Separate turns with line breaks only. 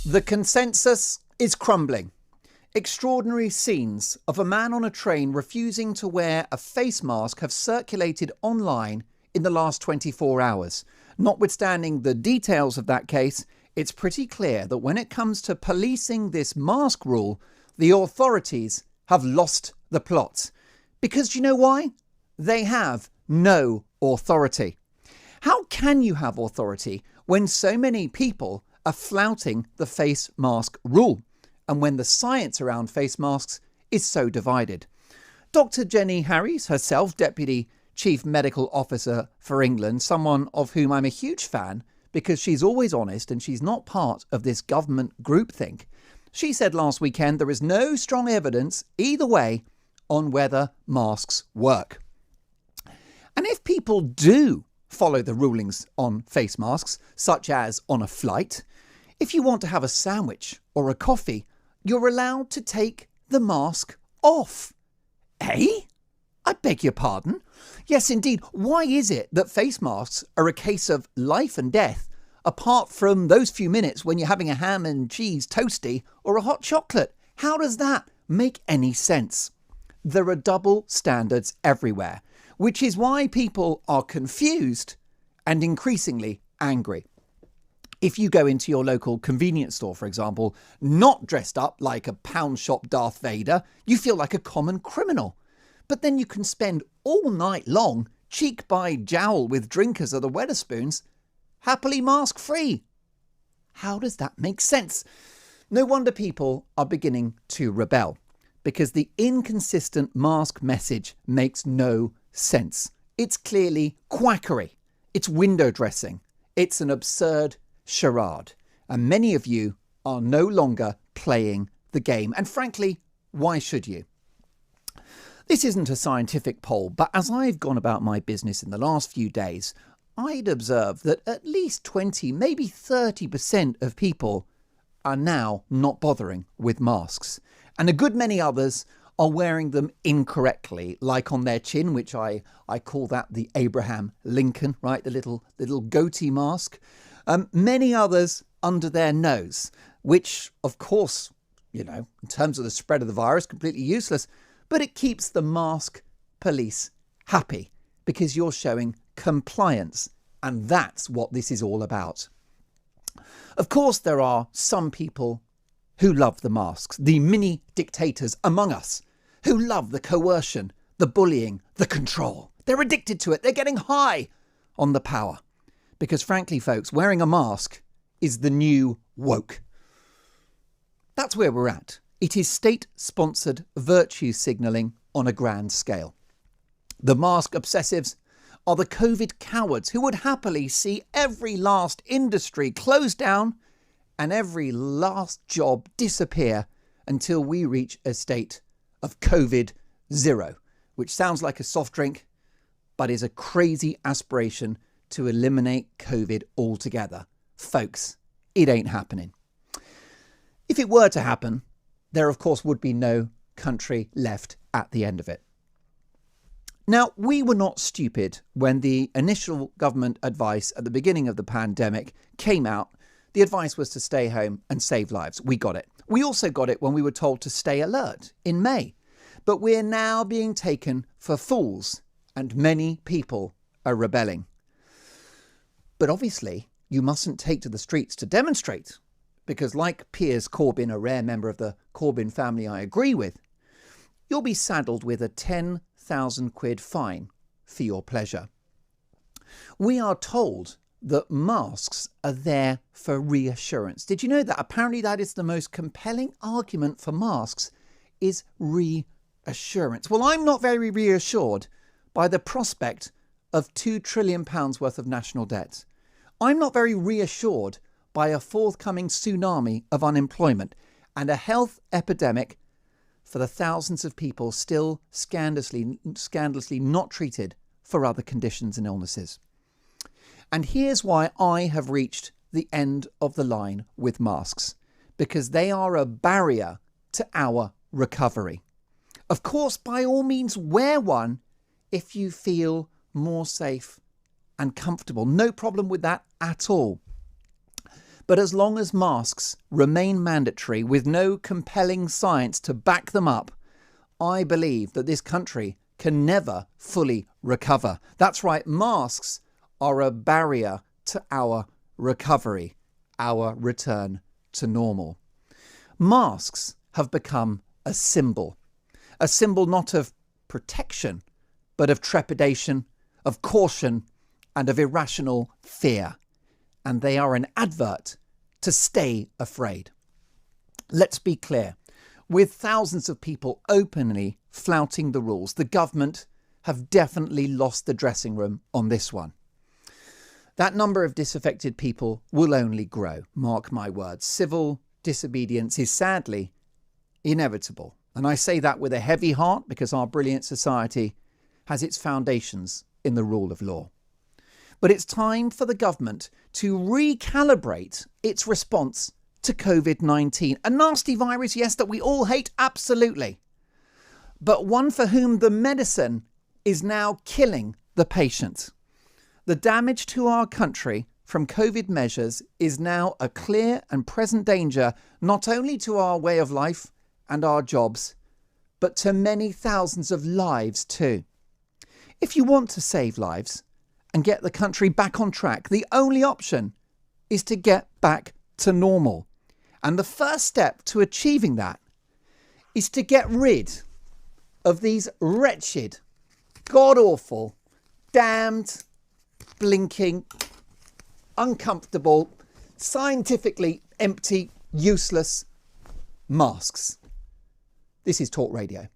The consensus is crumbling. Extraordinary scenes of a man on a train refusing to wear a face mask have circulated online in the last 24 hours. Notwithstanding the details of that case, it's pretty clear that when it comes to policing this mask rule, the authorities have lost the plot. Because do you know why? They have no authority. How can you have authority when so many people are flouting the face mask rule, and when the science around face masks is so divided? Dr. Jenny Harries, herself Deputy Chief Medical Officer for England, someone of whom I'm a huge fan because she's always honest and she's not part of this government groupthink, she said last weekend there is no strong evidence either way on whether masks work. And if people do follow the rulings on face masks, such as on a flight, if you want to have a sandwich or a coffee, you're allowed to take the mask off. Eh? I beg your pardon? Yes, indeed. Why is it that face masks are a case of life and death, apart from those few minutes when you're having a ham and cheese toastie or a hot chocolate? How does that make any sense? There are double standards everywhere, which is why people are confused and increasingly angry. If you go into your local convenience store, for example, not dressed up like a pound shop Darth Vader, you feel like a common criminal. But then you can spend all night long, cheek by jowl with drinkers of the Wetherspoons, happily mask free. How does that make sense? No wonder people are beginning to rebel, because the inconsistent mask message makes no sense. It's clearly quackery. It's window dressing. It's an absurd charade. And many of you are no longer playing the game. And frankly, why should you? This isn't a scientific poll, but as I've gone about my business in the last few days, I'd observed that at least 20, maybe 30% of people are now not bothering with masks. And a good many others are wearing them incorrectly, like on their chin, which I call that the Abraham Lincoln, right? The little goatee mask. Many others under their nose, which, of course, in terms of the spread of the virus, completely useless. But it keeps the mask police happy because you're showing compliance. And that's what this is all about. Of course, there are some people who love the masks, the mini dictators among us, who love the coercion, the bullying, the control. They're addicted to it. They're getting high on the power. Because frankly, folks, wearing a mask is the new woke. That's where we're at. It is state-sponsored virtue signalling on a grand scale. The mask obsessives are the COVID cowards who would happily see every last industry close down and every last job disappear until we reach a state of COVID zero, which sounds like a soft drink, but is a crazy aspiration to eliminate COVID altogether. Folks, it ain't happening. If it were to happen, there of course would be no country left at the end of it. Now, we were not stupid when the initial government advice at the beginning of the pandemic came out. The advice was to stay home and save lives. We got it. We also got it when we were told to stay alert in May. But we're now being taken for fools, and many people are rebelling. But obviously, you mustn't take to the streets to demonstrate, because like Piers Corbyn, a rare member of the Corbyn family I agree with, you'll be saddled with a 10,000 quid fine for your pleasure. We are told that masks are there for reassurance. Did you know that? Apparently that is the most compelling argument for masks is reassurance. Well, I'm not very reassured by the prospect of £2 trillion worth of national debt. I'm not very reassured by a forthcoming tsunami of unemployment and a health epidemic for the thousands of people still scandalously not treated for other conditions and illnesses. And here's why I have reached the end of the line with masks, because they are a barrier to our recovery. Of course, by all means, wear one if you feel more safe and comfortable. No problem with that at all. But as long as masks remain mandatory with no compelling science to back them up, I believe that this country can never fully recover. That's right, masks are a barrier to our recovery, our return to normal. Masks have become a symbol not of protection, but of trepidation, of caution, and of irrational fear. And they are an advert to stay afraid. Let's be clear. With thousands of people openly flouting the rules, the government have definitely lost the dressing room on this one. That number of disaffected people will only grow, mark my words. Civil disobedience is sadly inevitable. And I say that with a heavy heart because our brilliant society has its foundations in the rule of law. But it's time for the government to recalibrate its response to COVID-19. A nasty virus, yes, that we all hate, absolutely. But one for whom the medicine is now killing the patient. The damage to our country from COVID measures is now a clear and present danger, not only to our way of life and our jobs, but to many thousands of lives too. If you want to save lives and get the country back on track, the only option is to get back to normal. And the first step to achieving that is to get rid of these wretched, god-awful, damned, blinking, uncomfortable, scientifically empty, useless masks. This is Talk Radio.